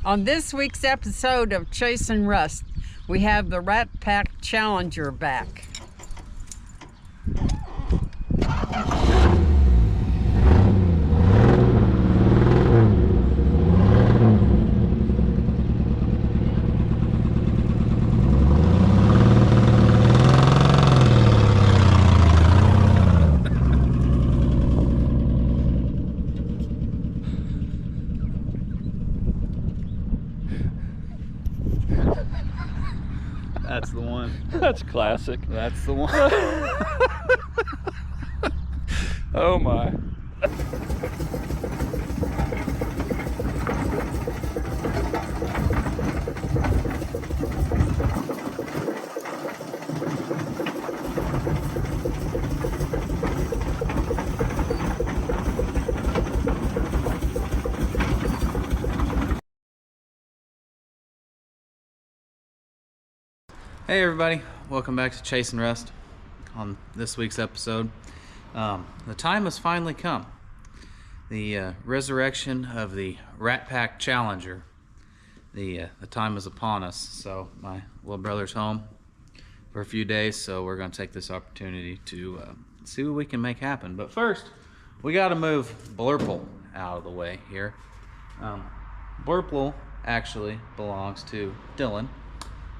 On this week's episode of Chasing Rust, we have the Rat Pack Challenger back. That's the one. That's classic. That's the one. Oh my. Hey everybody, welcome back to Chasing Rust. On this week's episode, the time has finally come. The resurrection of the Rat Pack Challenger. The time is upon us. So my little brother's home for a few days, so we're going to take this opportunity to see what we can make happen. But first, we got to move Blurple out of the way here. Blurple actually belongs to Dylan.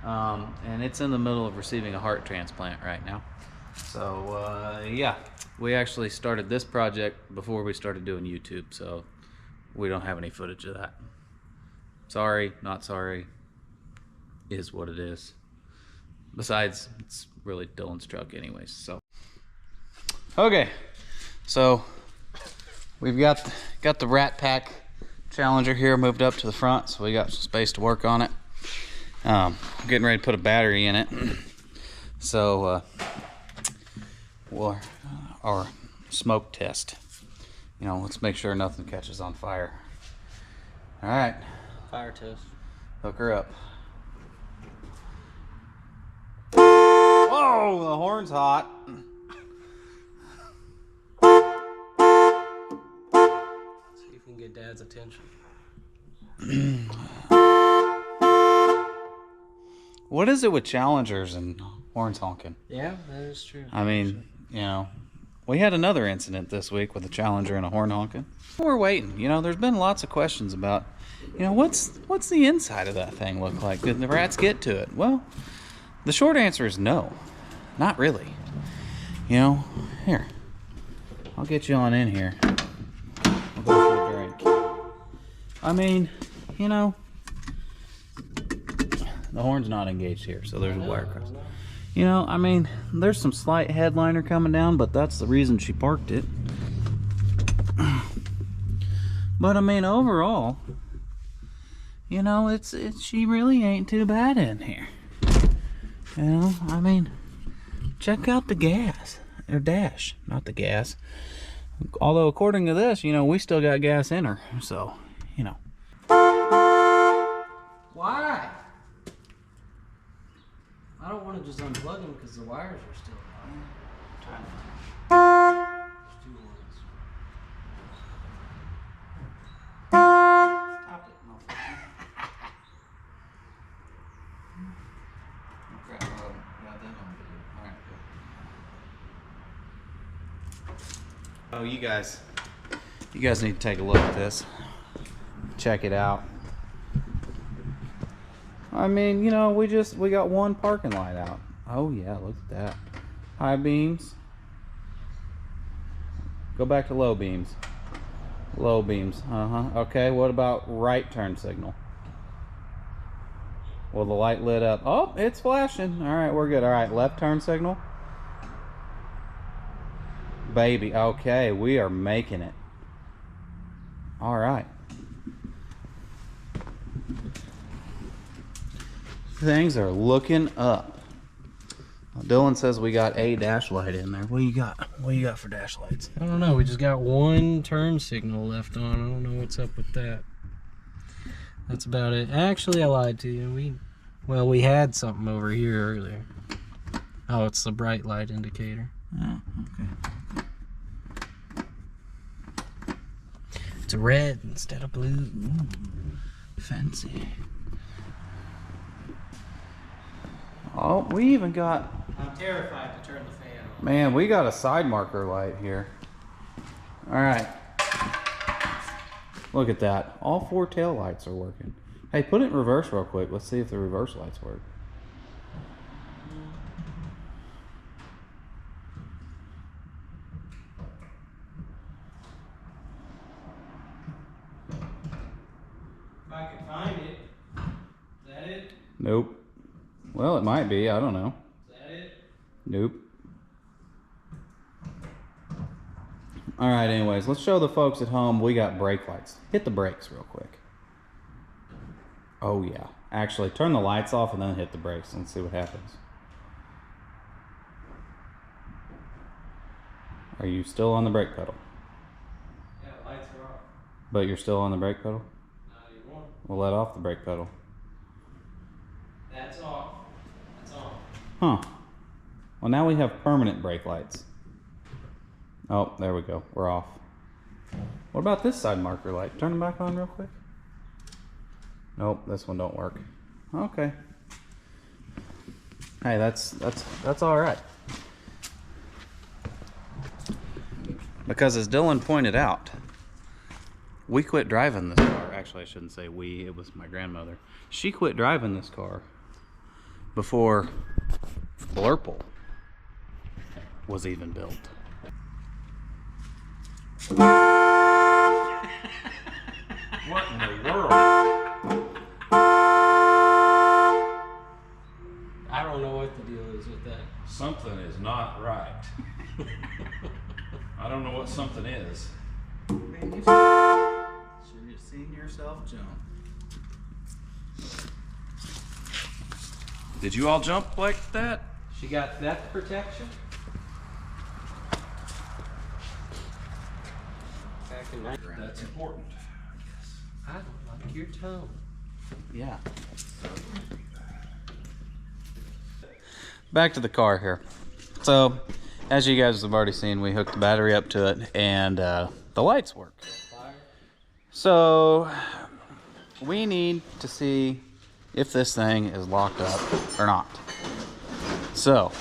And it's in the middle of receiving a heart transplant right now. So yeah, we actually started this project before we started doing YouTube, so we don't have any footage of that. Sorry, not sorry, is what it is. Besides, it's really Dylan's truck anyways. So okay, so we've got the Rat Pack Challenger here moved up to the front, so we got some space to work on it. Getting ready to put a battery in it, so our smoke test, let's make sure nothing catches on fire. All right, Fire test. hook her up. Whoa, the horn's hot. See if we can get Dad's attention. What is it with Challengers and horns honking? Yeah, that is true. I mean, we had another incident this week with a Challenger and a horn honking. We're waiting. There's been lots of questions about, what's the inside of that thing look like? Did the rats get to it? Well, the short answer is no, not really. Here, I'll get you on in here. I'll go for a drink. I mean, the horn's not engaged here, so there's a wire cross. I mean, there's some slight headliner coming down, but that's the reason she parked it. But I mean, overall, she really ain't too bad in here. I mean, check out the gas or dash, not the gas. Although according to this, we still got gas in her, so Why? I don't want to just unplug them because the wires are still on. There's two ones. Stop it, motherfucker. Crap, got that on video. Alright, good. Oh, you guys need to take a look at this. Check it out. I mean, we got one parking light out. Oh yeah, look at that. High beams. Go back to low beams. Low beams. Okay, what about right turn signal? Well, the light lit up. Oh, it's flashing. All right, we're good. All right, left turn signal. Baby, okay, we are making it. All right. Things are looking up. Dylan says we got a dash light in there. What do you got? What do you got for dash lights? I don't know. We just got one turn signal left on. I don't know what's up with that. That's about it. Actually, I lied to you. We had something over here earlier. Oh, it's the bright light indicator. Oh, okay. It's red instead of blue. fancy. Oh, we even got... I'm terrified to turn the fan on. Man, we got a side marker light here. Alright. Look at that. All 4 tail lights are working. Hey, put it in reverse real quick. Let's see if the reverse lights work. If I can find it. Is that it? Nope. Well, it might be. I don't know. Is that it? Nope. Alright, anyways, let's show the folks at home we got brake lights. Hit the brakes real quick. Oh yeah. Actually, turn the lights off and then hit the brakes. Let's see what happens. Are you still on the brake pedal? Yeah, lights are off. But you're still on the brake pedal? Not anymore. We'll let off the brake pedal. That's off. That's on. Huh. Well, now we have permanent brake lights. Oh, there we go. We're off. What about this side marker light? Turn them back on real quick. Nope, this one don't work. Okay. Hey, that's all right. Because as Dylan pointed out, we quit driving this car. Actually, I shouldn't say we. It was my grandmother. She quit driving this car before Blurple was even built. What in the world? I don't know what the deal is with that. Something is not right. I don't know what something is. Man, you should have seen yourself jump. Did you all jump like that? She got theft protection? Back in That's important. I don't like your tone. Yeah. Back to the car here. So, as you guys have already seen, we hooked the battery up to it and the lights work. So, we need to see if this thing is locked up or not. So,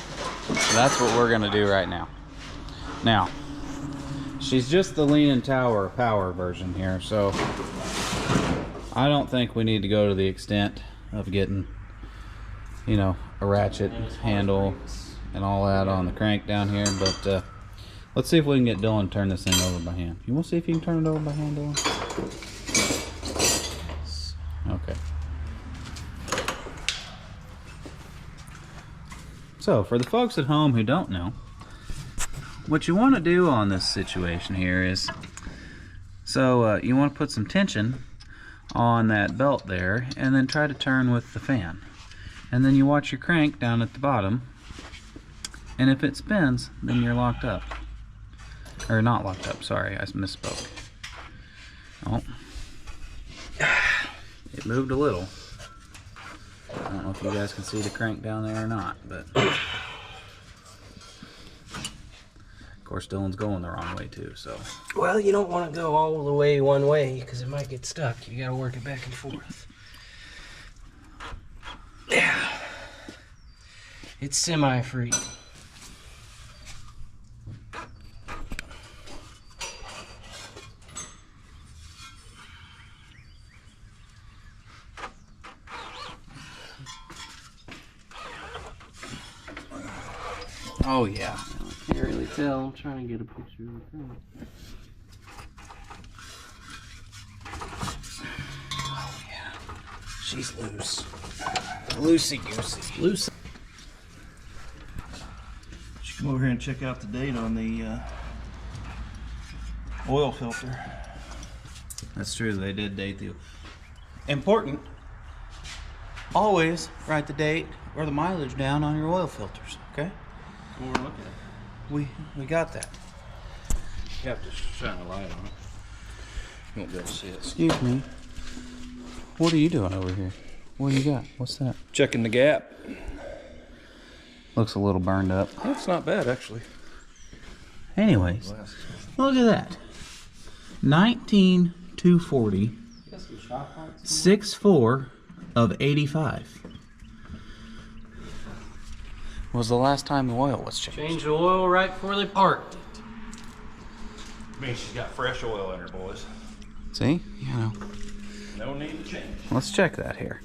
that's what we're gonna do right now. Now, she's just the Leaning Tower power version here, so I don't think we need to go to the extent of getting, you know, a ratchet handle and all that on the crank down here, but let's see if we can get Dylan to turn this thing over by hand. You want to see if you can turn it over by hand, Dylan? Okay. So, for the folks at home who don't know, what you want to do on this situation here is, so you want to put some tension on that belt there and then try to turn with the fan. And then you watch your crank down at the bottom, and if it spins, then you're locked up. Or not locked up, sorry, I misspoke. Oh. It moved a little. I don't know if you guys can see the crank down there or not, but of course Dylan's going the wrong way too, so. Well, you don't want to go all the way one way because it might get stuck. You got to work it back and forth. Yeah. It's semi-free. Oh yeah. I can't really tell. I'm trying to get a picture of the thing. Oh yeah. She's loose. Loosey-goosey. Loose. Should come over here and check out the date on the oil filter. That's true, they did date the... Important, always write the date or the mileage down on your oil filters, okay? What we're looking at. We got that. You have to shine a light on it. You won't be able to see it. Excuse me. What are you doing over here? What do you got? What's that? Checking the gap. Looks a little burned up. That's not bad, actually. Anyways, look at that. 19240. 6.4 of 85. Was the last time the oil was changed? Changed the oil right before they parked it. Means she's got fresh oil in her, boys. See, you know. No need to change. Let's check that here.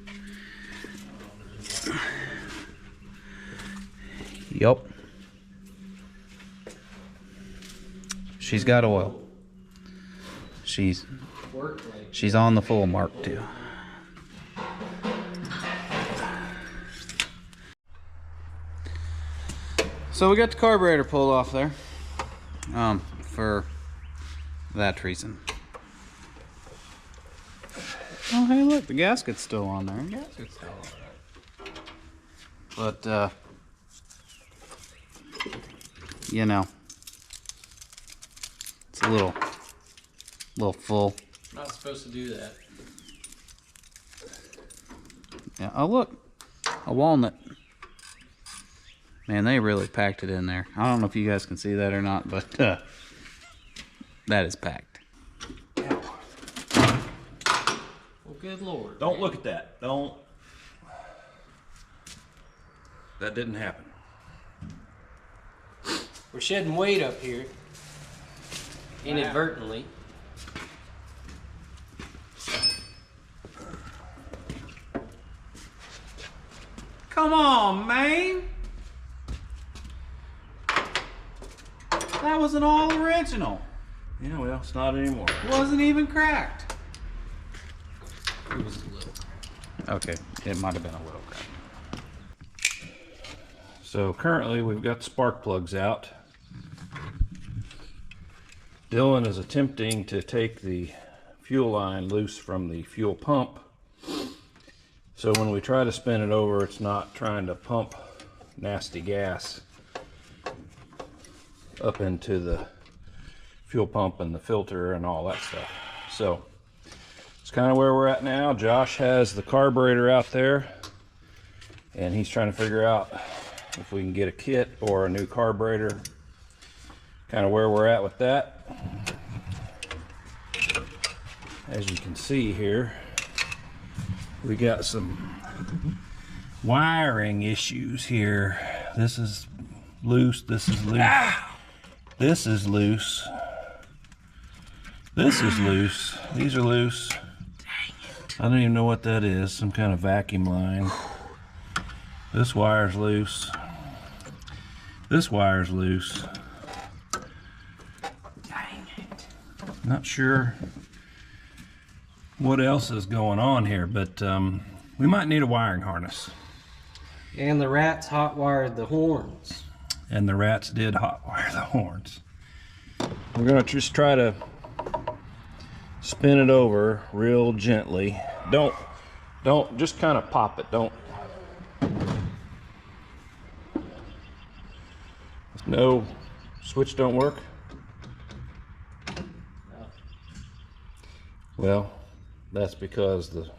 Yup. She's got oil. She's on the full mark too. So we got the carburetor pulled off there. For that reason. Oh, hey, look, the gasket's still on there. Gasket's still on there. But, you know, it's a little full. Not supposed to do that. Yeah. Oh, look, a walnut. Man, they really packed it in there. I don't know if you guys can see that or not, but that is packed. Well, good Lord. Don't look at that. Don't. That didn't happen. We're shedding weight up here. Inadvertently. Come on, man. That wasn't all original. Yeah, well, it's not anymore. It wasn't even cracked. It was a little. Okay, it might have been a little cracked. So currently we've got the spark plugs out. Dylan is attempting to take the fuel line loose from the fuel pump. So when we try to spin it over, it's not trying to pump nasty gas up into the fuel pump and the filter and all that stuff. So it's kind of where we're at now. Josh has the carburetor out there and he's trying to figure out if we can get a kit or a new carburetor. Kind of where we're at with that. As you can see here, we got some wiring issues here. This is loose, this is loose. This is loose. This is loose. These are loose. I don't even know what that is. Some kind of vacuum line. This wire's loose. This wire's loose. Not sure what else is going on here, but we might need a wiring harness. And the rats hot wired the horns. And the rats did hotwire the horns. We're gonna just try to spin it over real gently. Don't just kind of pop it. Don't. No, switch don't work. Well, that's because the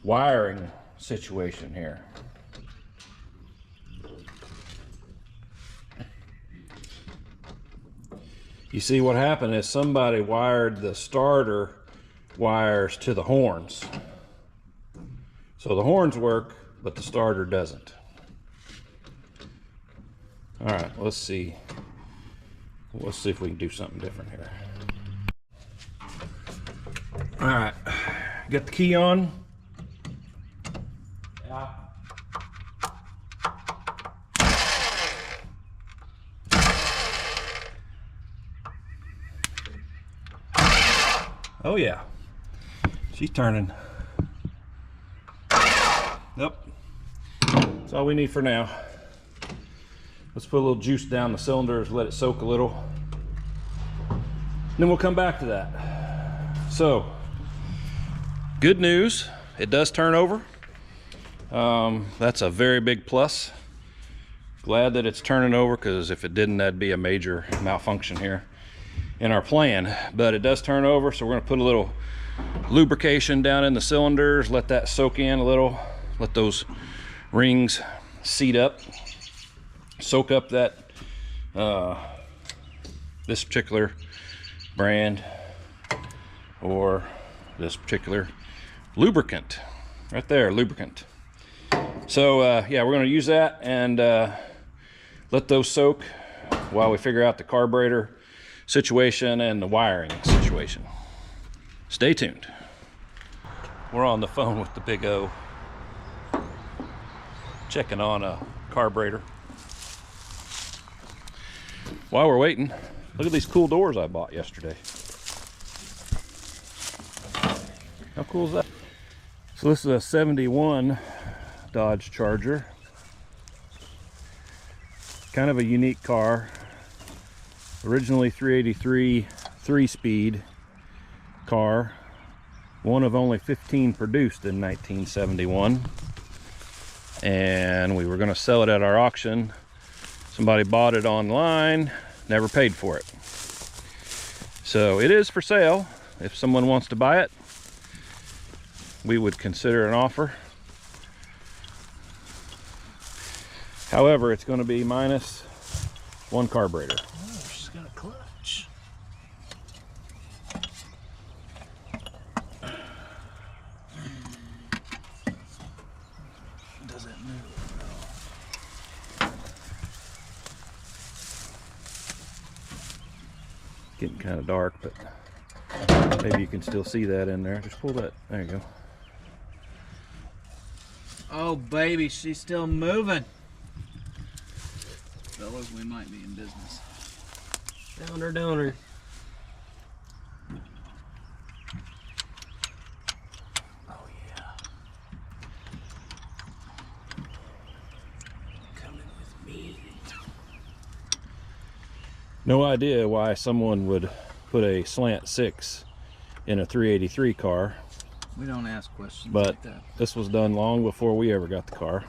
wiring situation here. You see, what happened is somebody wired the starter wires to the horns. So the horns work, but the starter doesn't. All right, let's see. Let's see if we can do something different here. All right, got the key on. Yeah. Oh yeah, she's turning. Yep, that's all we need for now. Let's put a little juice down the cylinders, let it soak a little. Then we'll come back to that. So, good news, it does turn over. That's a very big plus. Glad that it's turning over, because if it didn't, that'd be a major malfunction here in our plan. But it does turn over, so we're gonna put a little lubrication down in the cylinders, let that soak in a little, let those rings seat up, soak up that this particular brand or this particular lubricant. Right there, lubricant. So yeah, we're going to use that and let those soak while we figure out the carburetor situation and the wiring situation. Stay tuned. We're on the phone with the Big O, checking on a carburetor. While we're waiting, look at these cool doors I bought yesterday. How cool is that? So this is a 71 Dodge Charger. Kind of a unique car. Originally 383 3-speed car. One of only 15 produced in 1971. And we were going to sell it at our auction. Somebody bought it online, never paid for it. So it is for sale. If someone wants to buy it, we would consider an offer. However, it's going to be minus one carburetor. Oh, she's got a clutch. Does it move? Getting kind of dark, but maybe you can still see that in there. Just pull that. There you go. Oh, baby, she's still moving. Fellas, we might be in business. Downer, downer. Oh yeah. Coming with me. No idea why someone would put a slant 6 in a 383 car, We don't ask questions but like that. this was done long before we ever got the car.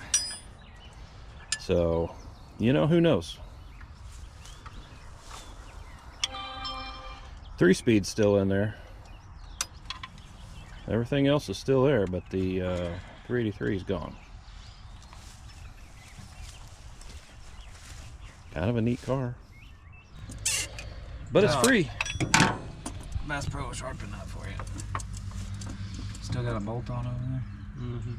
So, you know, who knows? 3-speed's still in there. Everything else is still there, but the 383 is gone. Kind of a neat car. But it's free. Bass Pro will sharpen that for you. Still got a bolt on over there? Mm-hmm.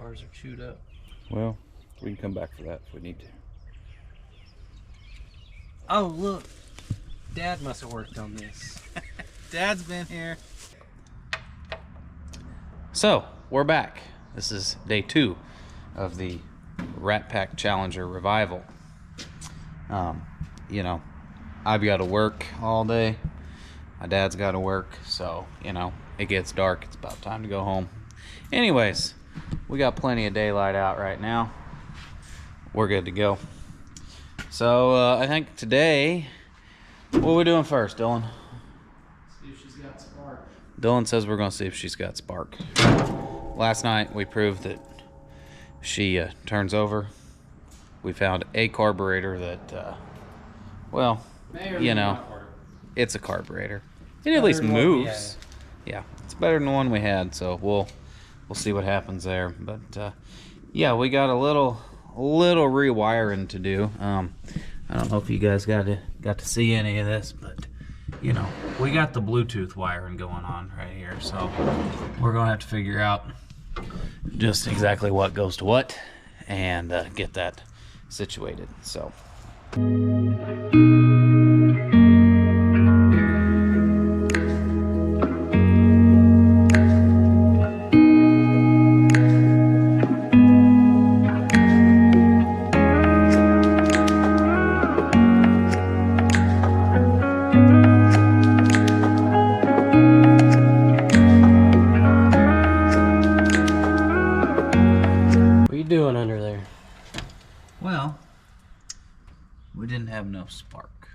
Ours are chewed up. Well, we can come back for that if we need to. Oh, look. Dad must have worked on this. Dad's been here. So, we're back. This is day 2 of the Rat Pack Challenger revival. You know, I've got to work all day. My dad's got to work, so, you know, it gets dark. It's about time to go home. Anyways, we got plenty of daylight out right now. We're good to go. So, I think today, what are we doing first, Dylan? See if she's got spark. Dylan says we're going to see if she's got spark. Last night, we proved that she turns over. We found a carburetor that, well, you know, it's a carburetor. It at least moves. Yeah, it's better than the one we had, so we'll see what happens there. But yeah, we got a little rewiring to do. I don't know if you guys got to see any of this, but you know, we got the Bluetooth wiring going on right here, so we're gonna have to figure out just exactly what goes to what and get that situated. So. Doing under there? Well, we didn't have enough spark.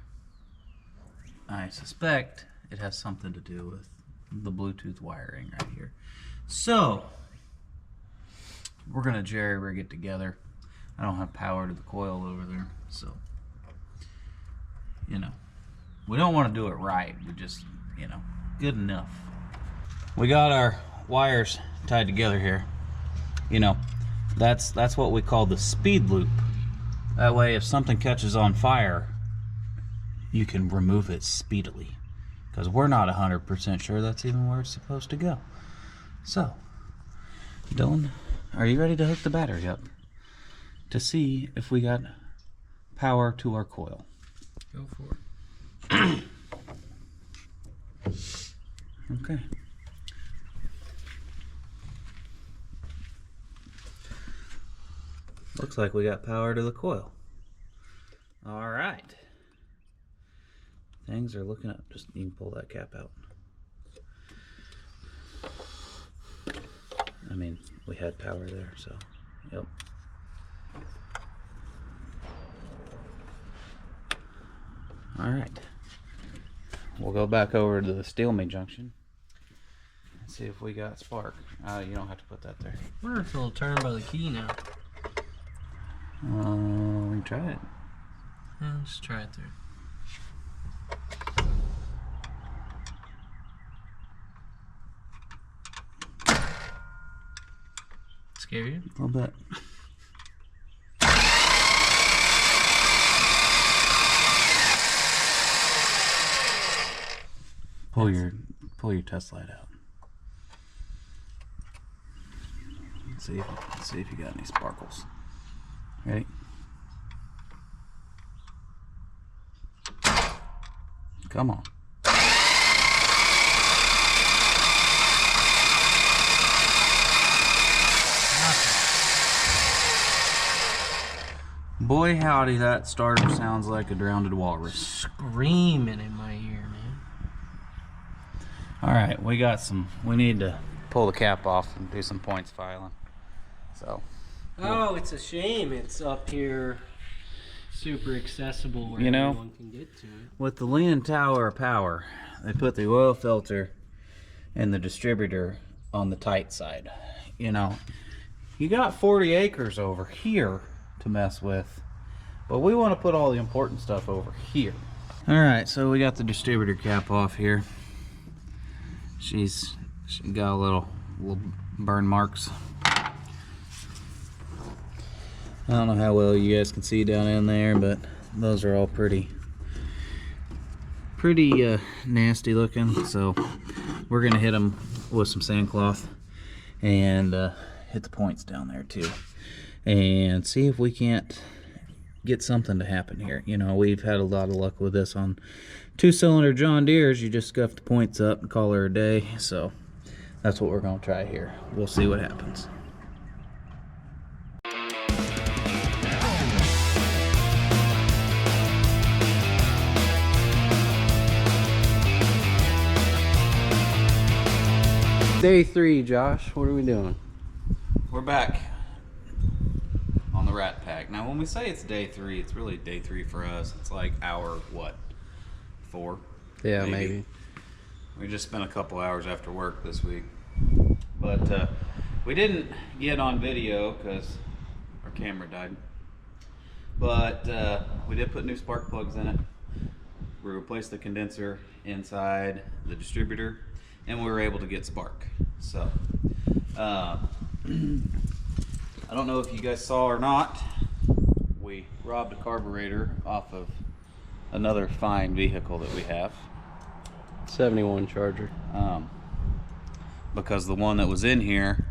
I suspect it has something to do with the Bluetooth wiring right here. So, we're gonna jerry-rig it together. I don't have power to the coil over there, so, you know, we don't want to do it right. We just, you know, good enough. we got our wires tied together here. You know, that's what we call the speed loop. That way, if something catches on fire, you can remove it speedily. Because we're not 100% sure that's even where it's supposed to go. So, Dylan, are you ready to hook the battery up to see if we got power to our coil? Go for it. Okay. Looks like we got power to the coil. All right. Things are looking up. Just you can pull that cap out. I mean, we had power there, so yep. All right. We'll go back over to the steel me junction and see if we got spark. You don't have to put that there. I wonder if it'll turn by the key now. We can try it. Yeah, let's try it there. Scare you? A little bit. Pull your test light out. Let's see if you got any sparkles. Ready? Come on. Boy howdy, that starter sounds like a drowned walrus. Screaming in my ear, man. Alright, we need to pull the cap off and do some points filing. So. Oh, it's a shame it's up here super accessible where You know, everyone can get to it. with the Leaning Tower of Power, they put the oil filter and the distributor on the tight side. You know, you got 40 acres over here to mess with, but we want to put all the important stuff over here. Alright, so we got the distributor cap off here. She got a little burn marks. I don't know how well you guys can see down in there, but those are all pretty nasty looking. So we're gonna hit them with some sandcloth and hit the points down there too, and see if we can't get something to happen here. You know, we've had a lot of luck with this on 2-cylinder John Deere's. You just scuff the points up and call her a day. So that's what we're gonna try here. We'll see what happens. Day 3, Josh. What are we doing? We're back on the Rat Pack. Now, when we say it's day 3, it's really day 3 for us. It's like hour, what, 4? Yeah, maybe. We just spent a couple hours after work this week. But we didn't get on video because our camera died. But we did put new spark plugs in it. We replaced the condenser inside the distributor, and we were able to get spark. So I don't know if you guys saw or not, we robbed a carburetor off of another fine vehicle that we have. 71 Charger. Because the one that was in here,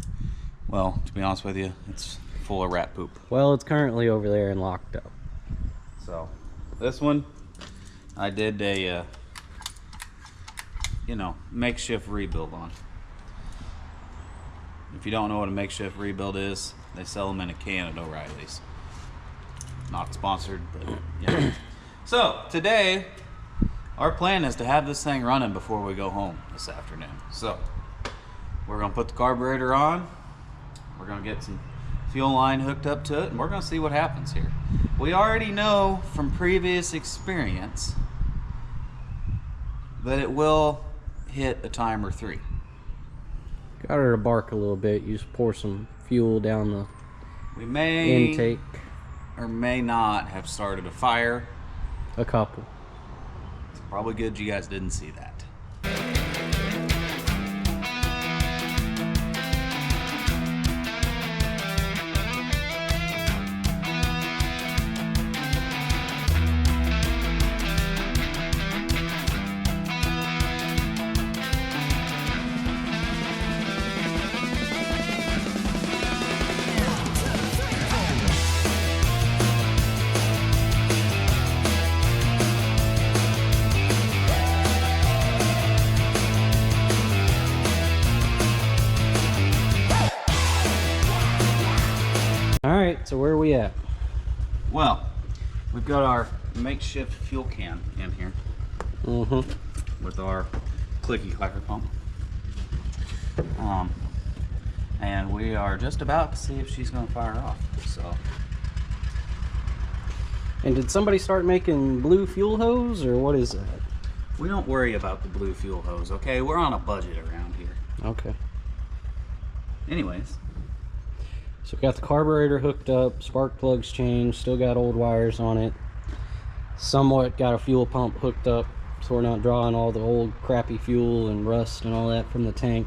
well, to be honest with you, it's full of rat poop. Well, it's currently over there and locked up. So this one, I did a makeshift rebuild on. If you don't know what a makeshift rebuild is, they sell them in a can at O'Reilly's. Not sponsored, but yeah. So today, our plan is to have this thing running before we go home this afternoon. So we're gonna put the carburetor on. We're gonna get some fuel line hooked up to it, and we're gonna see what happens here. We already know from previous experience that it will hit a timer 3. Got her to bark a little bit. You just pour some fuel down the We may intake. or may not have started a fire. A couple. It's probably good you guys didn't see that. All right, so where are we at? Well, we've got our makeshift fuel can in here with our clicky clacker pump. And we are just about to see if she's going to fire off. So. And did somebody start making blue fuel hose, or what is that? We don't worry about the blue fuel hose, okay? We're on a budget around here. Okay. Anyways. So we got the carburetor hooked up, spark plugs changed, still got old wires on it. Somewhat got a fuel pump hooked up, so we're not drawing all the old crappy fuel and rust and all that from the tank.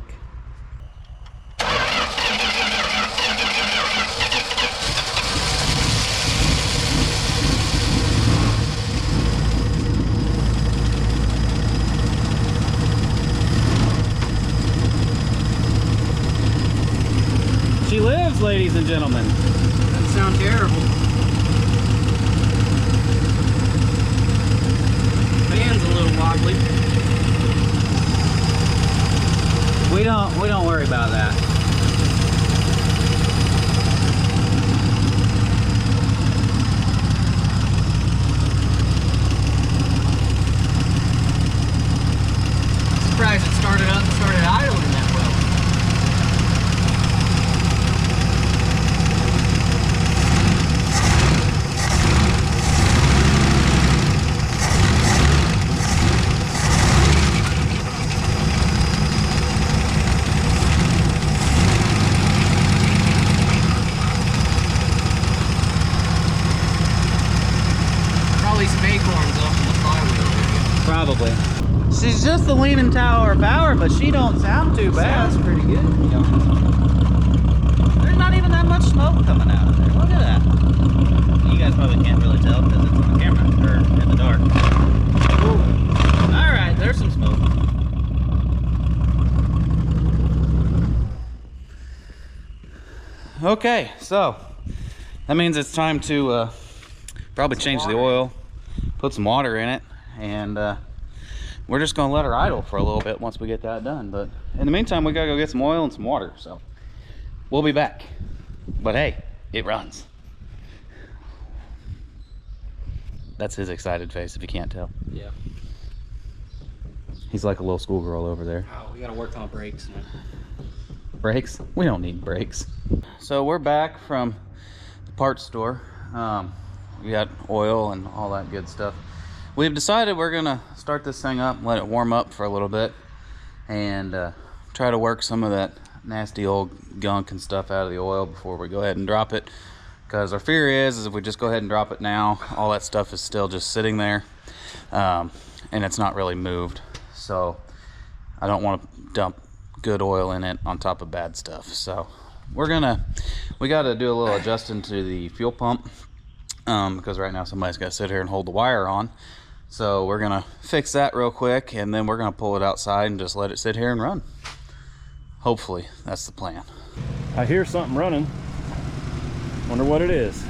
She lives, ladies and gentlemen. Doesn't sound terrible. Fan's a little wobbly. We don't worry about that. Surprised it started up and started idling that well. Probably some acorns up in the flywheel. Probably. She's just the leaning tower of power, but she don't sound too bad. Sounds pretty good. There's not even that much smoke coming out of there. Look at that. You guys probably can't really tell because it's on the camera, or in the dark. Ooh. All right, there's some smoke. Okay, so that means it's time to probably change the oil, put some water in it, and we're just gonna let her idle for a little bit once we get that done. But in the meantime, we gotta go get some oil and some water, so we'll be back. But hey, it runs. That's his excited face, if you can't tell. Yeah. He's like a little schoolgirl over there. Oh, we gotta work on brakes now. Brakes? We don't need brakes. So we're back from the parts store. We got oil and all that good stuff. We've decided we're gonna start this thing up, let it warm up for a little bit, and try to work some of that nasty old gunk and stuff out of the oil before we go ahead and drop it. Because our fear is if we just go ahead and drop it now, all that stuff is still just sitting there, and it's not really moved. So I don't want to dump good oil in it on top of bad stuff. So we got to do a little adjusting to the fuel pump, because right now somebody's got to sit here and hold the wire on. So we're gonna fix that real quick, and then we're gonna pull it outside and just let it sit here and run. Hopefully that's the plan. I hear something running. Wonder what it is.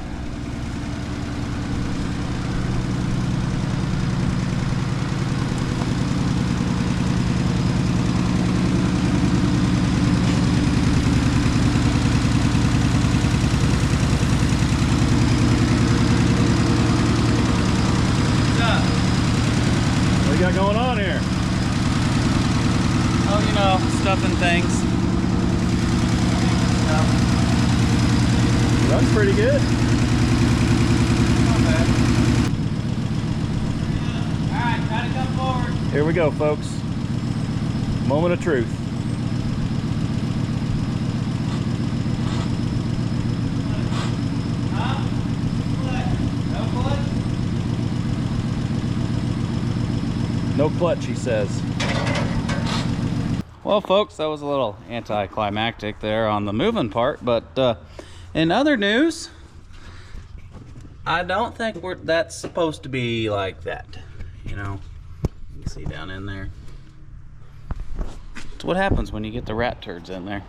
What you got going on here? Oh, you know, stuff and things. Runs pretty good. Not bad. Alright, try to come forward. Here we go, folks. Moment of truth. Huh? No clutch? No clutch, he says. Well, folks, that was a little anticlimactic there on the moving part, but in other news, I don't think that's supposed to be like that. You know, you can see down in there. It's what happens when you get the rat turds in there.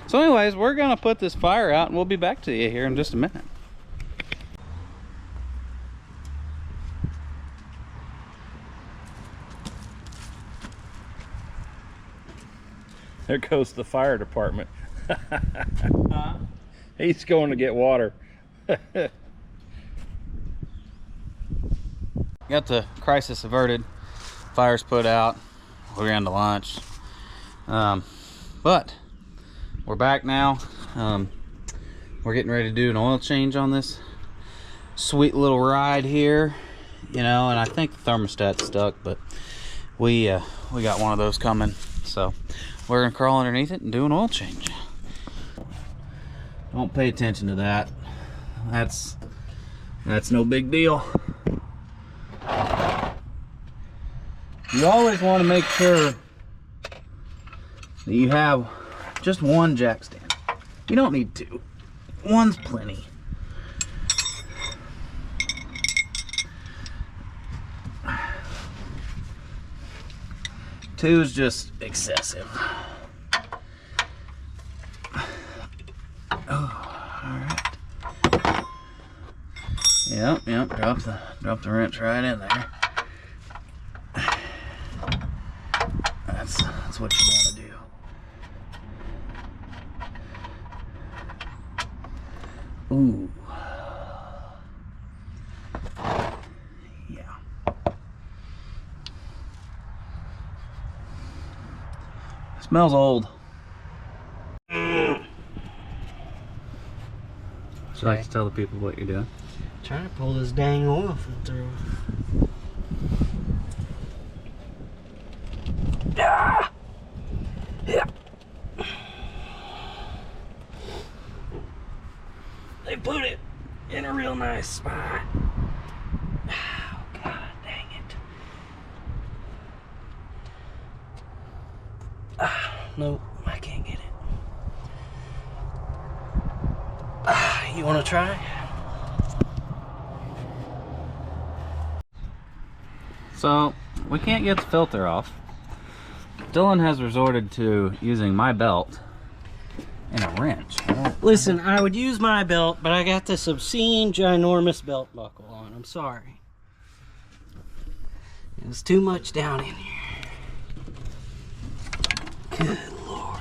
So anyways, we're gonna put this fire out and we'll be back to you here in just a minute. There goes the fire department. He's going to get water. Got the crisis averted. Fire's put out. We're going to lunch. But we're back now. We're getting ready to do an oil change on this sweet little ride here. You know, and I think the thermostat's stuck, but we got one of those coming. So we're going to crawl underneath it and do an oil change. Don't pay attention to that. That's no big deal. You always want to make sure that you have just one jack stand. You don't need two. One's plenty. Two is just excessive. Oh, all right. Yep. Drop the wrench right in there. That's what you want to do. Ooh. Yeah. Smells old. Would you like to tell the people what you're doing? Trying to pull this dang oil filter off. Yeah. They put it in a real nice spot. Oh, God dang it. Nope, I can't get it. You want to try? So, we can't get the filter off. Dylan has resorted to using my belt and a wrench. Listen, I would use my belt, but I got this obscene, ginormous belt buckle on. I'm sorry. There's too much down in here. Good Lord.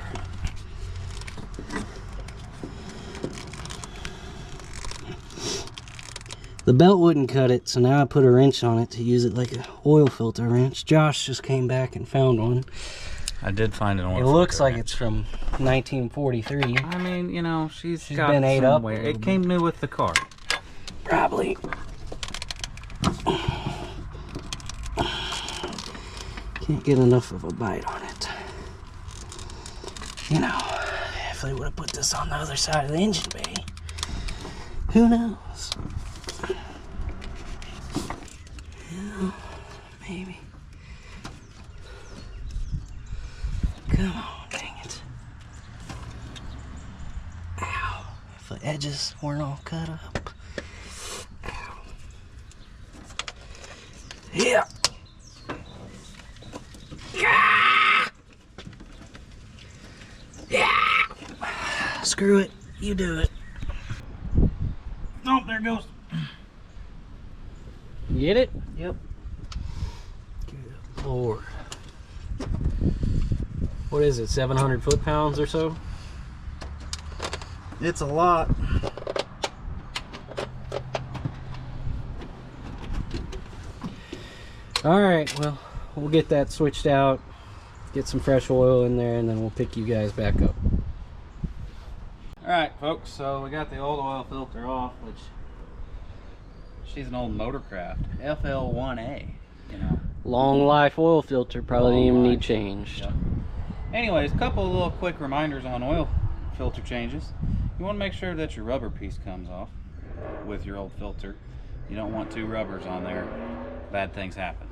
The belt wouldn't cut it, so now I put a wrench on it to use it like an oil filter wrench. Josh just came back and found one. I did find an oil It filter looks like wrench. it's from 1943. I mean, you know, she's got been ate up somewhere. a little It came new with the car. Probably. Can't get enough of a bite on it. You know, if they would have put this on the other side of the engine bay, who knows? Yeah, maybe. Come on, dang it. Ow. If the edges weren't all cut up. Ow. Yeah. Yeah. Screw it. You do it. Oh, there it goes. You get it? Yep. Good Lord. What is it, 700 foot-pounds or so? It's a lot. Alright, well, we'll get that switched out, get some fresh oil in there, and then we'll pick you guys back up. Alright, folks, so we got the old oil filter off, which she's an old Motorcraft FL1A, you know. Long life oil filter, probably didn't even need changed. Yep. Anyways, a couple of little quick reminders on oil filter changes. You want to make sure that your rubber piece comes off with your old filter. You don't want two rubbers on there. Bad things happen.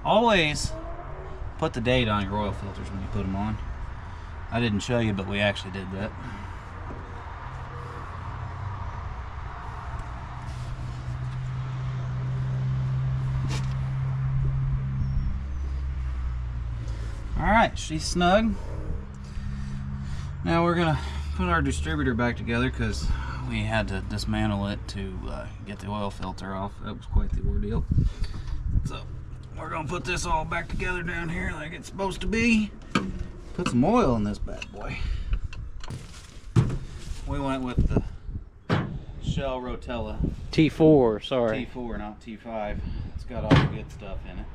Always put the date on your oil filters when you put them on. I didn't show you, but we actually did that. Alright, she's snug. Now we're gonna put our distributor back together because we had to dismantle it to get the oil filter off. That was quite the ordeal. So we're gonna put this all back together down here like it's supposed to be. Put some oil in this bad boy. We went with the shell Rotella. T4, sorry. T4, not T5. It's got all the good stuff in it.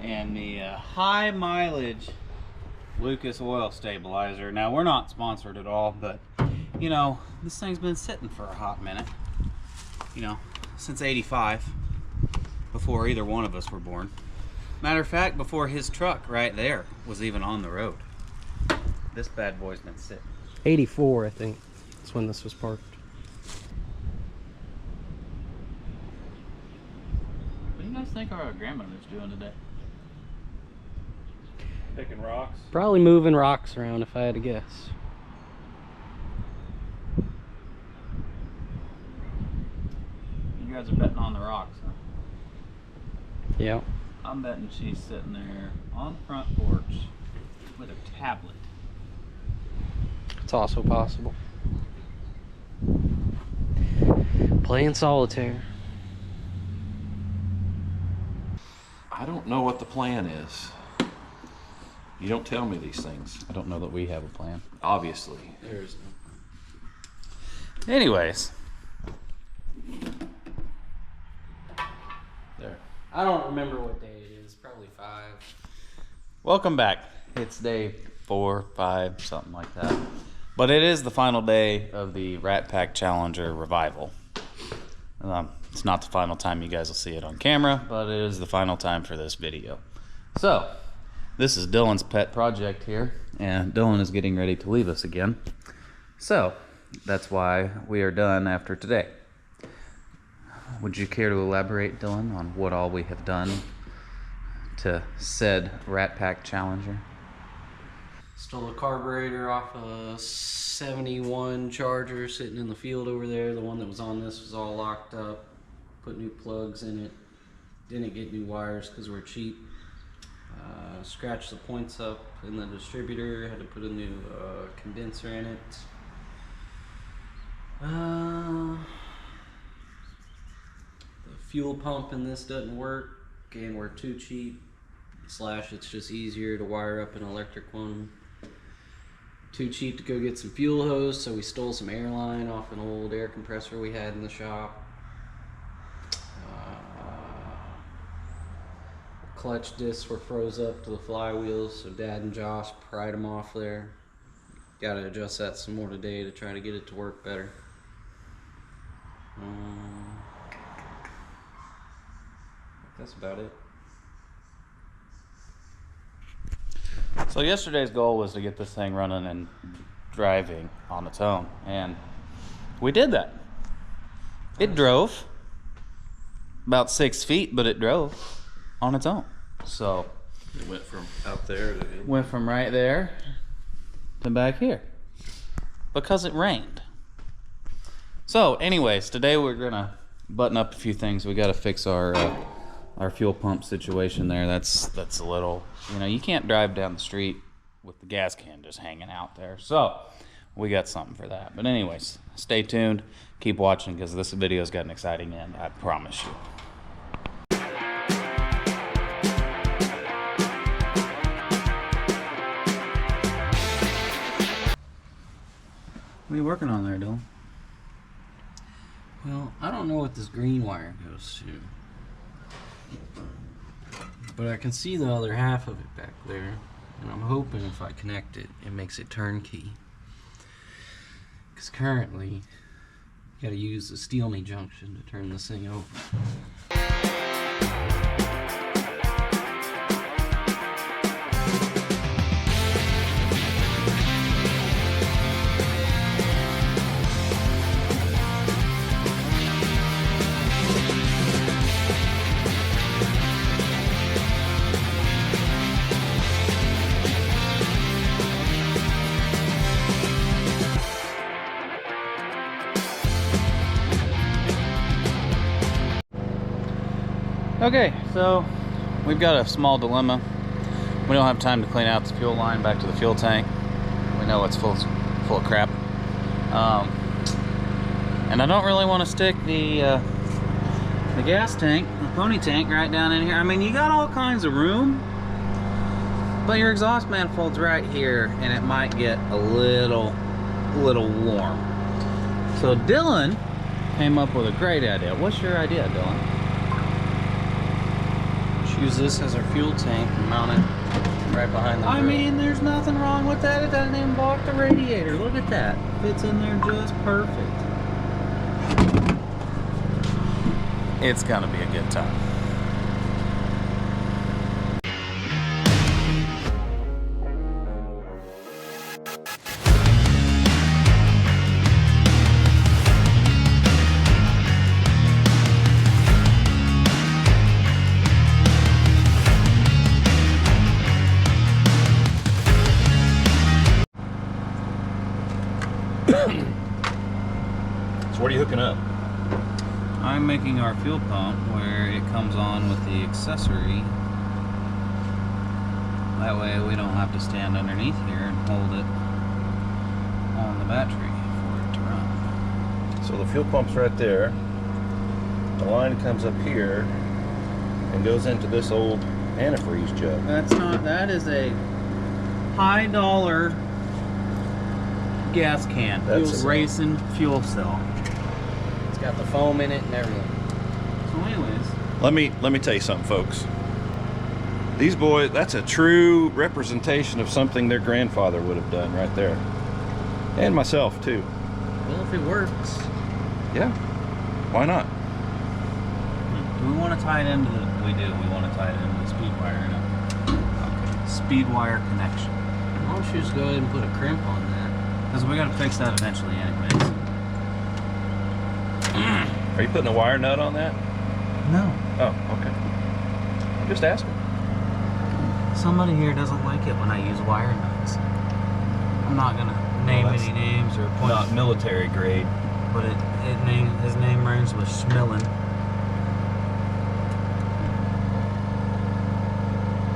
And the high mileage Lucas oil stabilizer. Now, we're not sponsored at all, but you know, this thing's been sitting for a hot minute. You know, since '85, before either one of us were born. Matter of fact, before his truck right there was even on the road. This bad boy's been sitting. 84, I think. That's when this was parked. What do you guys think our grandmother's doing today? Picking rocks. Probably moving rocks around if I had to guess. You guys are betting on the rocks, huh? Yeah. I'm betting she's sitting there on the front porch with a tablet. It's also possible. Playing solitaire. I don't know what the plan is. You don't tell me these things. I don't know that we have a plan. Obviously. There's Anyways, There. I don't remember what day it is. Probably 5. welcome back. It's day 4, 5, something like that. But it is the final day of the Rat Pack Challenger revival. It's not the final time you guys will see it on camera, but it is the final time for this video. So, this is Dylan's pet project here, and Dylan is getting ready to leave us again. So, that's why we are done after today. Would you care to elaborate, Dylan, on what all we have done to said Rat Pack Challenger? Stole a carburetor off a 71 Charger sitting in the field over there. The one that was on this was all locked up. Put new plugs in it. Didn't get new wires because we're cheap. Scratched the points up in the distributor. Had to put a new condenser in it. The fuel pump in this doesn't work, and we're too cheap. Slash, it's just easier to wire up an electric one. Too cheap to go get some fuel hose, so we stole some air line off an old air compressor we had in the shop. Clutch discs were froze up to the flywheels, so Dad and Josh pried them off there. Gotta adjust that some more today to try to get it to work better. That's about it. So yesterday's goal was to get this thing running and driving on its own, and we did that. It drove about 6 feet, but it drove on its own. So It went from out there to went from right there to back here because it rained. So anyways, today we're gonna button up a few things. We got to fix our fuel pump situation there. That's a little, you know, you can't drive down the street with the gas can just hanging out there. So we got something for that. But anyways, stay tuned, keep watching, because this video's got an exciting end, I promise you. What are you working on there, Dylan? Well, I don't know what this green wire goes to, but I can see the other half of it back there, and I'm hoping if I connect it, it makes it turnkey. Because currently, you gotta use the steel knee junction to turn this thing over. Okay, so we've got a small dilemma. We don't have time to clean out this fuel line back to the fuel tank. We know it's full of crap. And I don't really want to stick the gas tank, the pony tank, right down in here. I mean, you got all kinds of room, but your exhaust manifold's right here, and it might get a little warm. So Dylan came up with a great idea. What's your idea, Dylan? Just use this as our fuel tank and mount it right behind the I grill. mean, there's nothing wrong with that. It doesn't even block the radiator. Look at that. Fits in there just perfect. It's gonna be a good time. So what are you hooking up? I'm making our fuel pump where it comes on with the accessory. That way we don't have to stand underneath here and hold it on the battery for it to run. So the fuel pump's right there. The line comes up here and goes into this old antifreeze jug. That is a high dollar gas can. That's a- racing fuel cell. It's got the foam in it and everything. So anyways, Let me tell you something, folks. These boys, that's a true representation of something their grandfather would have done right there. And myself too. well, if it works, Yeah. Why not? do we want to tie it into the? We do. We want to tie it into the speed wire. Okay. Speed wire connection. Why don't you just go ahead and put a crimp on that? Because we got to fix that eventually, anyways. Are you putting a wire nut on that? No. Oh, okay. I'm just asking. Somebody here doesn't like it when I use wire nuts. I'm not gonna name that's any names or point. Not military grade. But his name rhymes with Schmillen.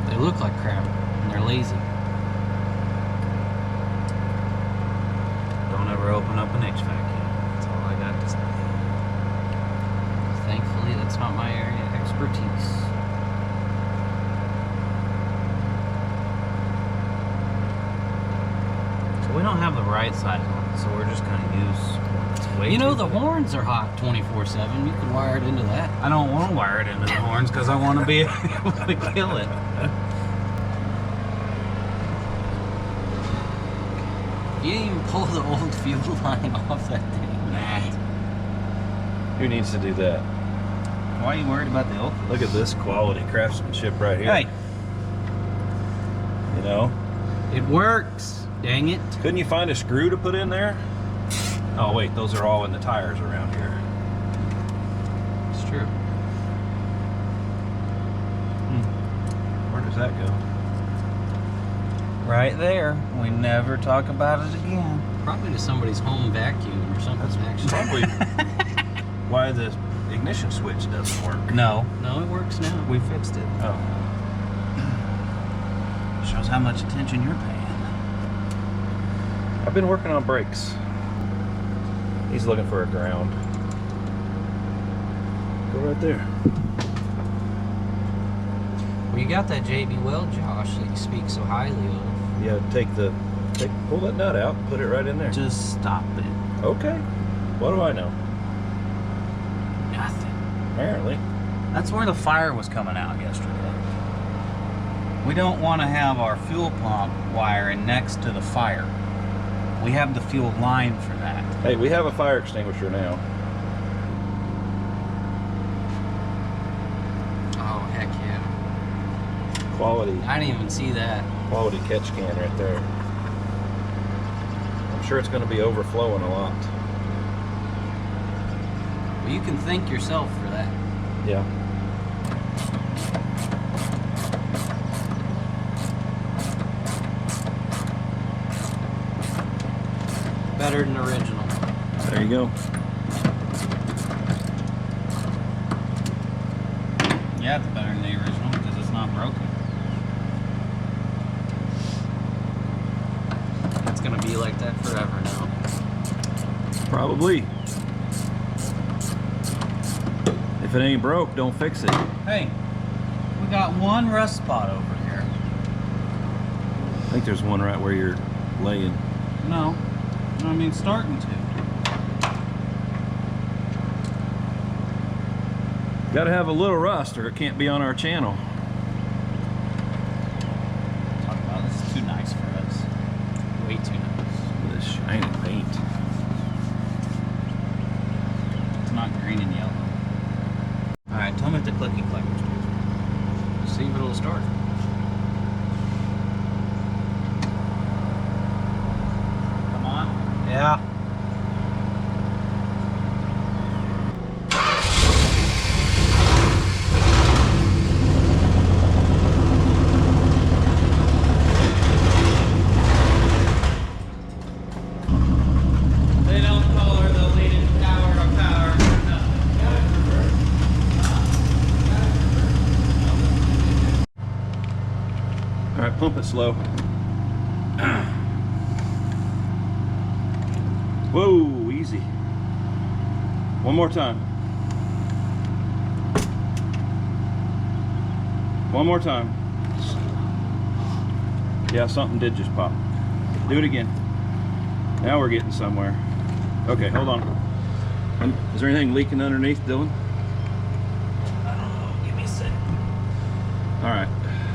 They look like crap and they're lazy. Don't ever open up an HVAC unit. That's all I got to say. Thankfully, that's not my area of expertise. So we don't have the right side on, so we're just gonna use. It's way You know, too the big. horns are hot 24/7. You can wire it into that. I don't want to wire it into the horns because I want to be able to kill it. You didn't even pull the old fuel line off that thing. Nah. Who needs to do that? Why are you worried about the old? Look at this quality craftsmanship right here. Hey, You know? It works. Dang it. Couldn't you find a screw to put in there? Oh wait, those are all in the tires around here. It's true. Where does that go? right there. We never talk about it again. Probably to somebody's home vacuum or something, actually. Probably why the ignition switch doesn't work. No, No, it works now. we fixed it. Oh. Shows how much attention you're paying. I've been working on brakes. He's looking for a ground. Go right there. Well, you got that JB Weld, Josh, that you speak so highly of. Yeah, pull that nut out and put it right in there. Just stop it. Okay. What do I know? Nothing. Apparently. That's where the fire was coming out yesterday. We don't want to have our fuel pump wiring next to the fire. We have the fuel line for that. Hey, we have a fire extinguisher now. Oh, heck yeah. Quality I didn't even see that. catch can right there. I'm sure it's going to be overflowing a lot. Well, you can thank yourself for that. Yeah. Better than original. There you go. Yeah, it's better than the original because it's not broken. It's gonna be like that forever now. Probably. If it ain't broke, don't fix it. Hey, we got one rust spot over here. I think there's one right where you're laying. No, I mean starting to. Gotta have a little rust or it can't be on our channel. Talk about this is too nice for us. Way too nice. Look at this shiny paint. It's not green and yellow. Alright, tell me what the clicking clackers do. See if it'll start. Come on. Yeah. They don't call her the leading tower of power for nothing. All right, pump it slow. Whoa, easy. One more time. One more time. Yeah, something did just pop. Do it again. Now we're getting somewhere. Okay, hold on. Is there anything leaking underneath, Dylan? I don't know. Give me a second. All right,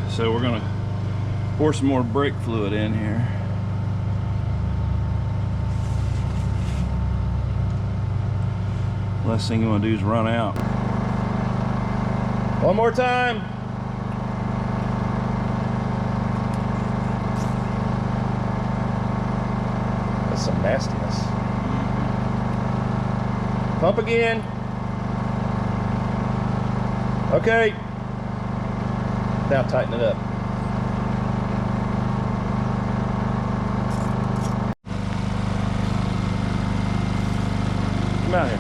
so we're gonna pour some more brake fluid in here. Last thing you want to do is run out. One more time. That's some nastiness. Pump again. Okay. Now tighten it up. Come out here.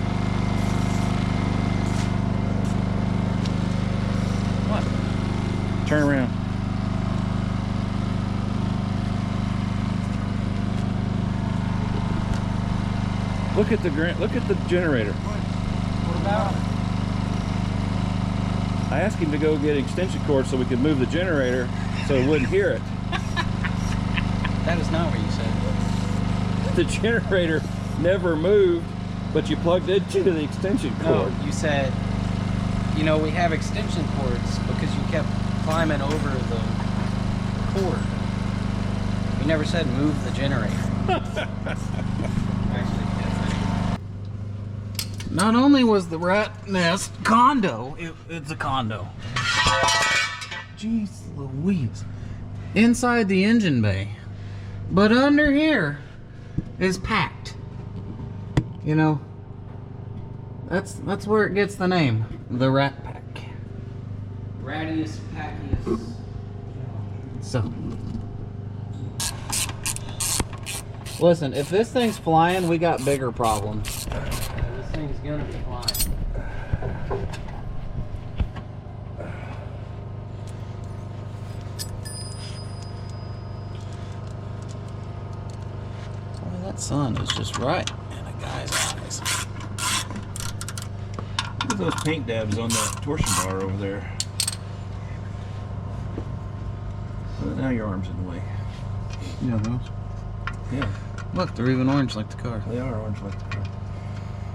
What? Turn around. Look at the generator. What about? I asked him to go get extension cords so we could move the generator so he wouldn't hear it. That is not what you said. The generator never moved, but you plugged into the extension cord. No, you said, you know, we have extension cords because you kept climbing over the cord. You never said move the generator. Not only was the rat nest condo, it's a condo. Jeez Louise. Inside the engine bay. But under here is packed. You know, that's where it gets the name, the Rat Pack. Rattiest, packiest. So, listen, if this thing's flying, we got bigger problems. This thing's gonna be flying. Boy, that sun is just right in a guy's eyes. Look at those paint dabs on that torsion bar over there. Well, now your arm's in the way. Yeah, those. Yeah, Look, they're even orange like the car. they are orange like the car.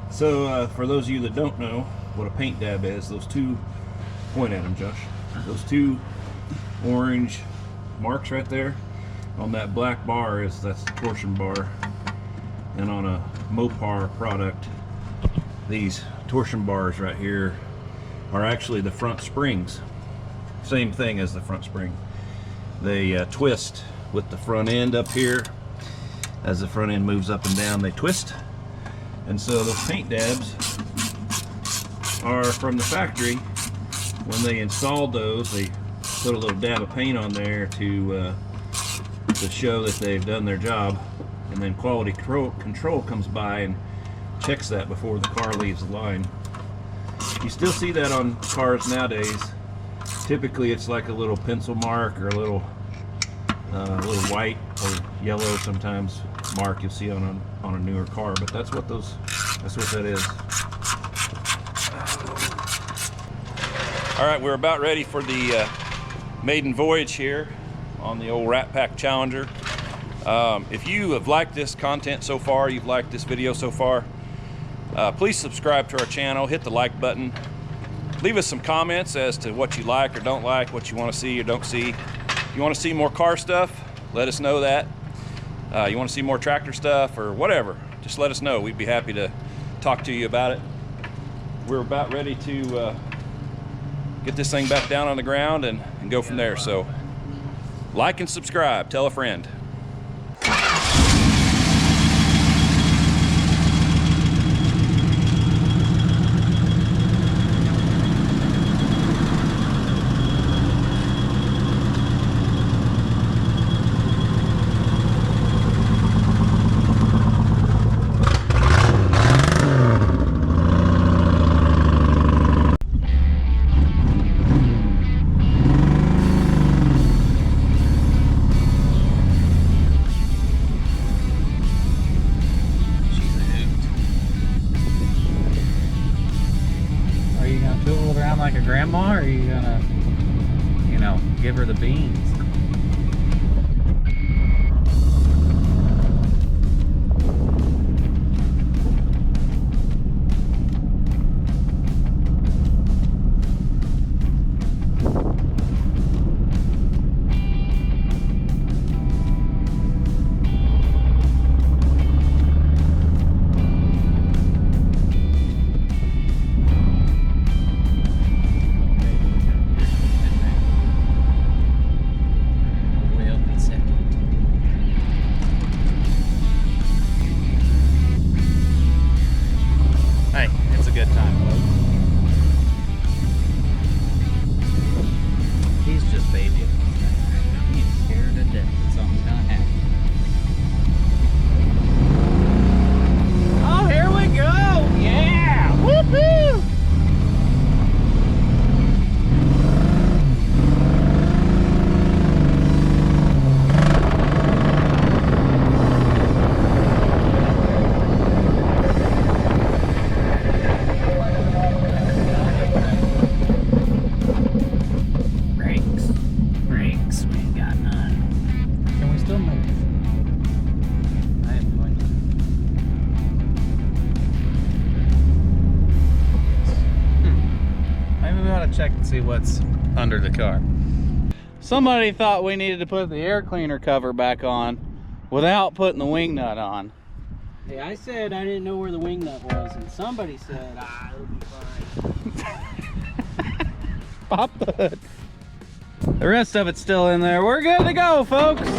So, for those of you that don't know what a paint dab is, those two, point at them, Josh. Those two orange marks right there on that black bar that's the torsion bar. And on a Mopar product, these torsion bars right here are actually the front springs. Same thing as the front spring. They twist with the front end up here. As the front end moves up and down, they twist. And so those paint dabs are from the factory. When they installed those, they put a little dab of paint on there to show that they've done their job. And then quality control comes by and checks that before the car leaves the line. You still see that on cars nowadays. Typically it's like a little pencil mark or a little white or yellow sometimes mark you'll see on a newer car, but that's what that is. All right, we're about ready for the maiden voyage here on the old Rat Pack Challenger. If you have liked this content so far, you've liked this video so far, please subscribe to our channel, hit the like button, Leave us some comments as to what you like or don't like, what you want to see or don't see. If you want to see more car stuff, let us know that. You want to see more tractor stuff or whatever, just let us know. We'd be happy to talk to you about it. We're about ready to get this thing back down on the ground and go from there. So like and subscribe, tell a friend. Like a grandma, or are you gonna, give her the beans? Check and see what's under the car. Somebody thought we needed to put the air cleaner cover back on without putting the wing nut on. Hey, I said I didn't know where the wing nut was, and somebody said, it'll be fine. Pop the hood. The rest of it's still in there. We're good to go, folks.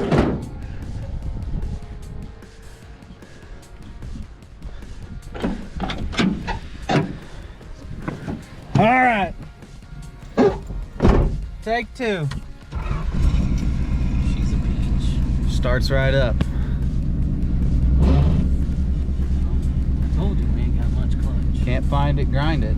All right. Take two. She's a peach. Starts right up. I told you we ain't got much clutch. Can't find it, grind it.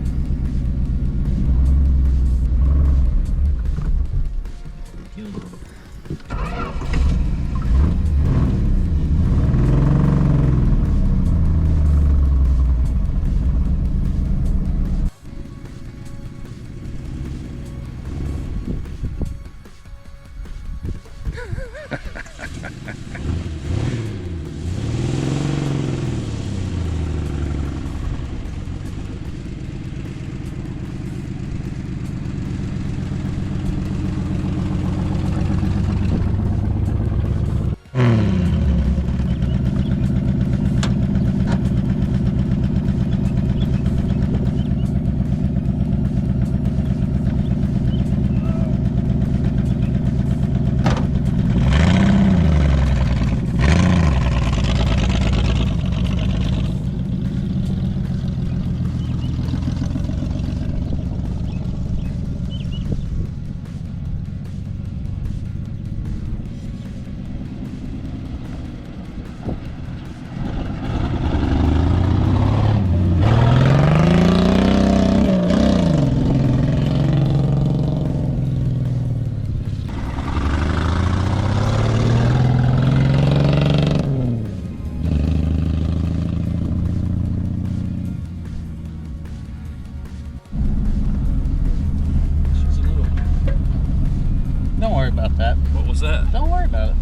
about that. What was that? Don't worry about it.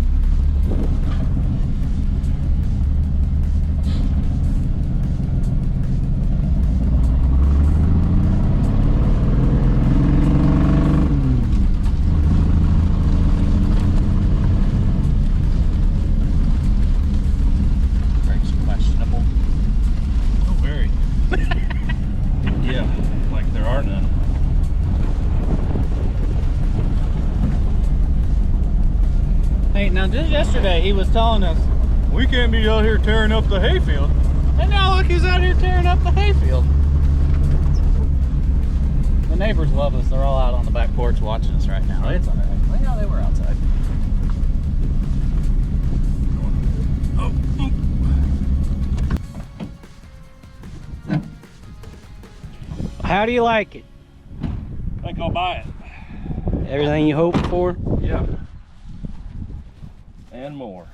yesterday he was telling us we can't be out here tearing up the hayfield. And now look who's out here tearing up the hayfield. The neighbors love us. They're all out on the back porch watching us right now. It's all right. Well, you know, they were outside. How do you like it? I think I'll buy it. Everything you hoped for? Yeah. And more.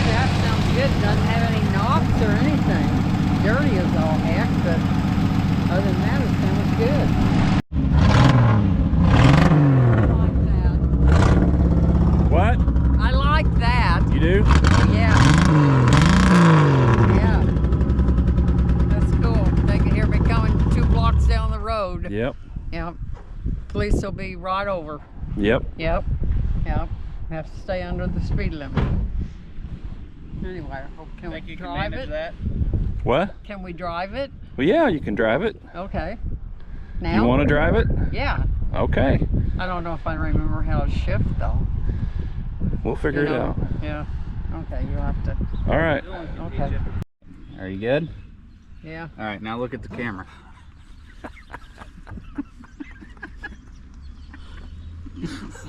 That sounds good. Doesn't have any knocks or anything. Dirty as all heck, but other than that, it sounds good. What? I like that. You do? Yeah. Yeah. That's cool. They can hear me coming 2 blocks down the road. Yep. Yep. Police will be right over. Yep. Yep. Yep. Have to stay under the speed limit. Anyway, can we drive it? That? What? Can we drive it? Well, yeah, you can drive it. Okay. Now? You want to drive it? Yeah. Okay. I don't know if I remember how to shift though. We'll figure it out. Yeah. Okay, you'll have to. All right. Okay. Are you good? Yeah. All right, now look at the camera.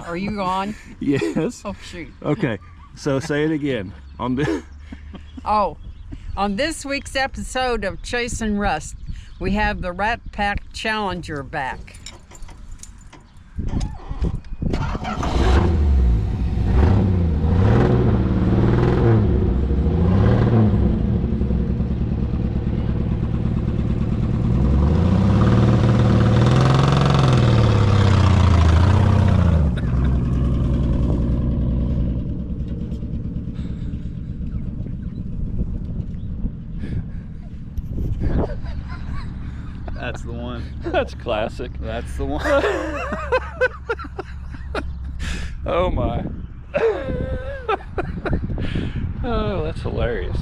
Are you on? Yes. Oh shoot. Okay. So say it again. On the Oh, on this week's episode of Chasing Rust, we have the Rat Pack Challenger back. That's the one. That's classic. That's the one. Oh my. Oh, that's hilarious.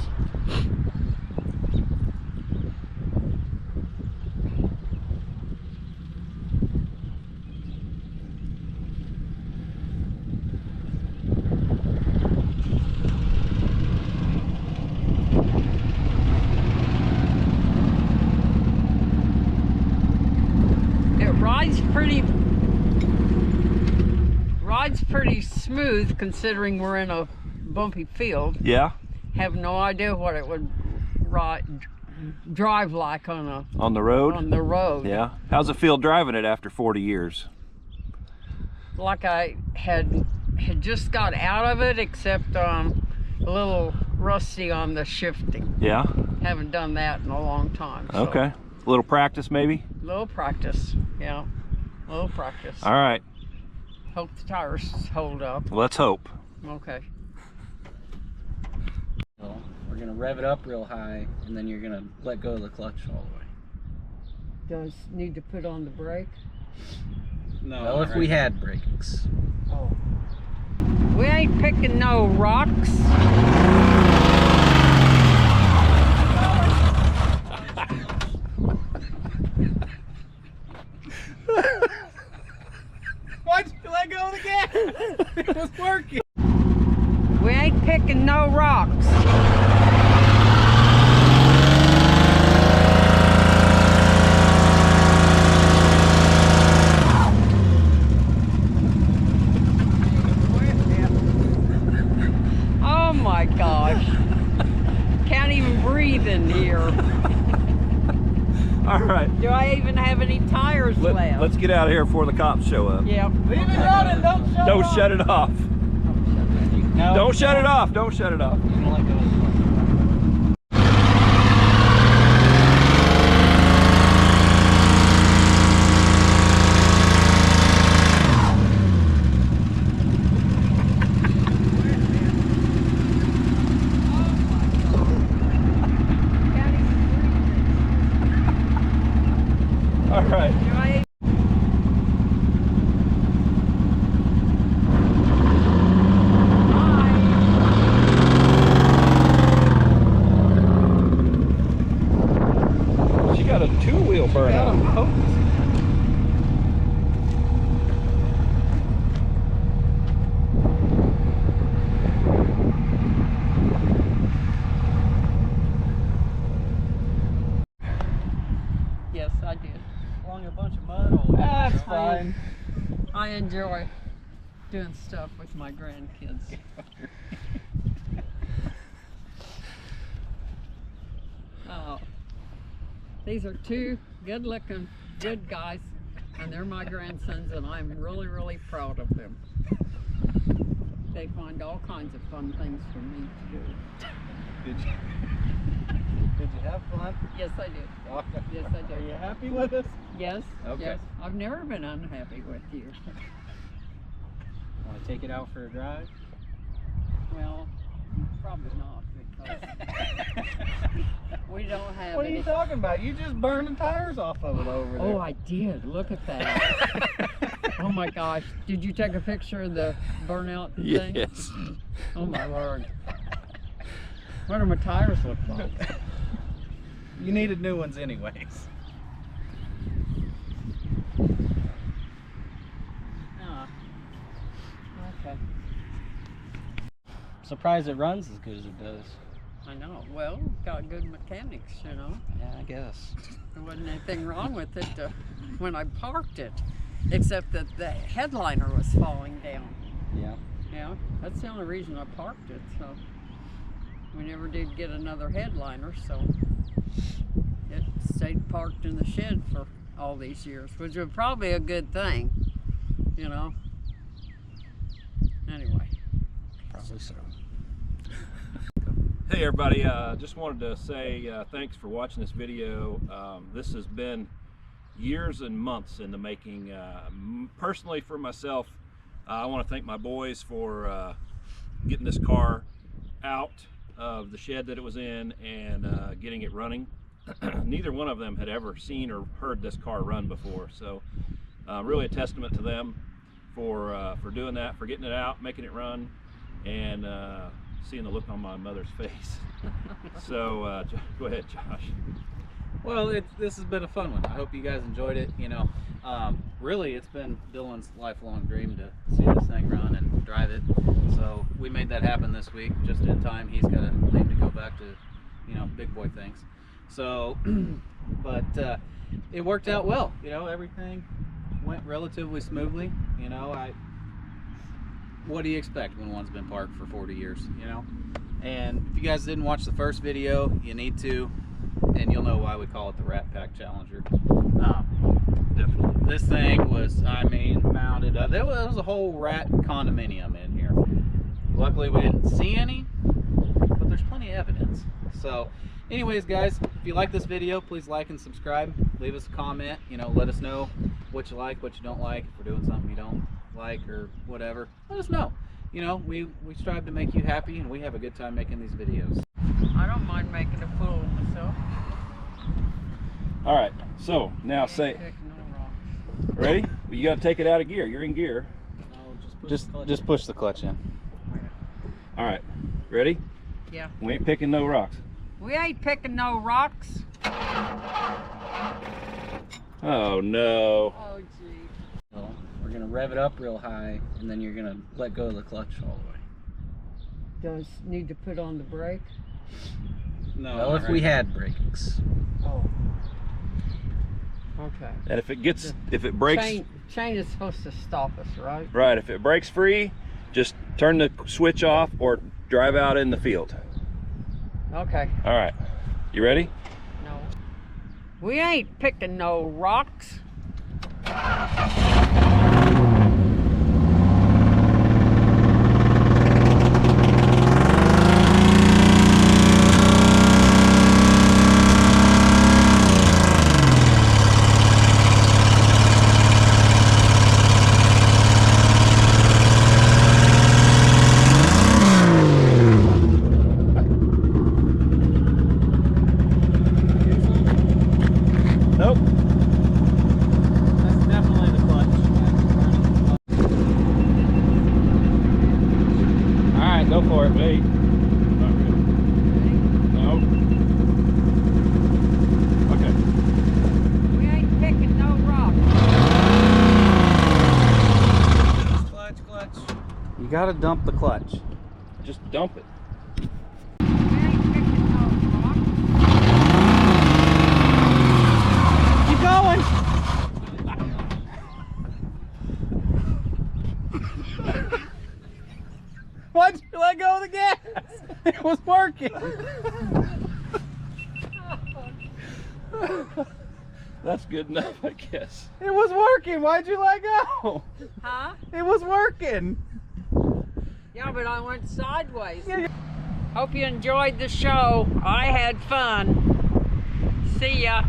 Ride's pretty smooth considering we're in a bumpy field. Yeah. Have no idea what it would drive like on the road. the road. Yeah. How's it feel driving it after 40 years? Like I had just got out of it, except a little rusty on the shifting. Yeah. Haven't done that in a long time. So. Okay. A little practice maybe? Little practice, yeah. Little practice. All right. Hope the tires hold up. Let's hope. Okay. We're gonna rev it up real high, and then you're gonna let go of the clutch all the way. Does need to put on the brake? No. Well, if we had brakes. Oh. We ain't picking no rocks. Why'd you let go of the gas? It was working. We ain't picking no rocks. Oh my gosh. Can't even breathe in here. All right. Do I even have any tires left? Let's get out of here before the cops show up. Yeah. Leave it running, don't shut Don't shut it off. No, Don't shut it off. Don't shut it off. You're gonna let go of the clutch. All right. Do I bunch of mud all over. That's it. fine. I enjoy doing stuff with my grandkids. These are two good-looking, good guys, and they're my grandsons, and I'm really, really proud of them. They find all kinds of fun things for me to do. Did you have fun? Yes, I did. Yes, I did. Are you happy with us? Yes, Okay. yes. I've never been unhappy with you. Want to take it out for a drive? Well, probably not, because we don't have What are any. you talking about? You just burned the tires off of it over there. Oh, I did. Look at that. Oh my gosh. Did you take a picture of the burnout thing? Yes. Oh my Lord. What do my tires look like? You needed new ones anyways. Oh. Okay. Surprised it runs as good as it does. I know. Well, got good mechanics, you know. Yeah, I guess. There wasn't anything wrong with it when I parked it, except that the headliner was falling down. Yeah. Yeah, that's the only reason I parked it. So we never did get another headliner, so it stayed parked in the shed for all these years, which was probably a good thing, you know. Anyway. Probably so. Hey everybody, just wanted to say thanks for watching this video. This has been years and months in the making. Personally, for myself, I want to thank my boys for getting this car out of the shed that it was in and getting it running. Neither one of them had ever seen or heard this car run before, so really a testament to them for doing that, for getting it out, making it run, and seeing the look on my mother's face. So go ahead, Josh. Well, this has been a fun one. I hope you guys enjoyed it. You know, really, it's been Dylan's lifelong dream to see this thing run and drive it. So we made that happen this week, just in time. He's got to leave to go back to, you know, big boy things. So, but it worked out well. You know, everything went relatively smoothly. You know, what do you expect when one's been parked for 40 years? You know, and if you guys didn't watch the first video, you need to. And you'll know why we call it the Rat Pack Challenger. Definitely. This thing was, I mean, mounted up. There was a whole rat condominium in here. Luckily, we didn't see any, but there's plenty of evidence. So, anyways, guys, if you like this video, please like and subscribe. Leave us a comment. You know, let us know what you like, what you don't like. If we're doing something you don't like or whatever, let us know. You know, we strive to make you happy, and we have a good time making these videos. I don't mind making a fool of myself. All right, so now say, Heck, no wrong. ready? Well, you got to take it out of gear. You're in gear. Just push the clutch in. All right, ready? Yeah. We ain't picking no rocks. We ain't picking no rocks. Oh no. Oh, gee. We're gonna rev it up real high, and then you're gonna let go of the clutch all the way. Does need to put on the brake? No. Well, if we had brakes. Oh. Okay. And if it breaks, Chain is supposed to stop us, right? right, if it breaks free, just turn the switch off or drive out in the field. Okay. All right, you ready? No. We ain't picking no rocks. Nope. That's definitely the clutch. All right, go for it. Wait. Not really. Nope. Okay. We ain't picking no rocks. Clutch. You gotta dump the clutch. Just dump it. We ain't picking no rocks. Keep going. let go of the gas? It was working. That's good enough, I guess. It was working. Why'd you let go? Huh? It was working. Yeah, but I went sideways. Hope you enjoyed the show. I had fun. See ya.